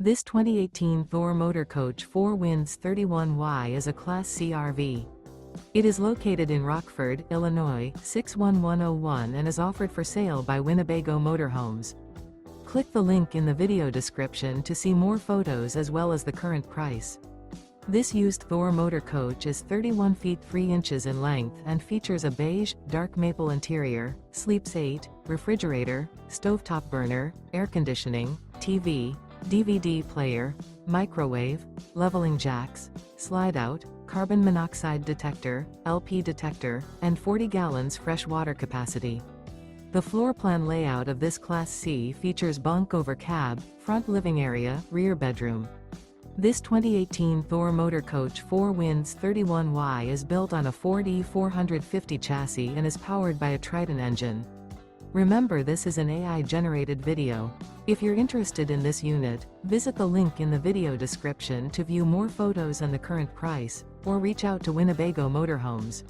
This 2018 Thor Motor Coach 4 Winds 31Y is a Class C RV. It is located in Rockford, Illinois, 61101 and is offered for sale by Winnebago Motorhomes. Click the link in the video description to see more photos as well as the current price. This used Thor Motor Coach is 31 feet 3 inches in length and features a beige, dark maple interior, sleeps 8, refrigerator, stovetop burner, air conditioning, TV, DVD player, microwave, leveling jacks, slide-out, carbon monoxide detector, LP detector, and 40 gallons fresh water capacity. The floor plan layout of this Class C features bunk over cab, front living area, rear bedroom. This 2018 Thor Motor Coach 4 Winds 31Y is built on a Ford E450 chassis and is powered by a Triton engine. Remember, this is an AI-generated video. If you're interested in this unit, visit the link in the video description to view more photos and the current price, or reach out to Winnebago Motorhomes.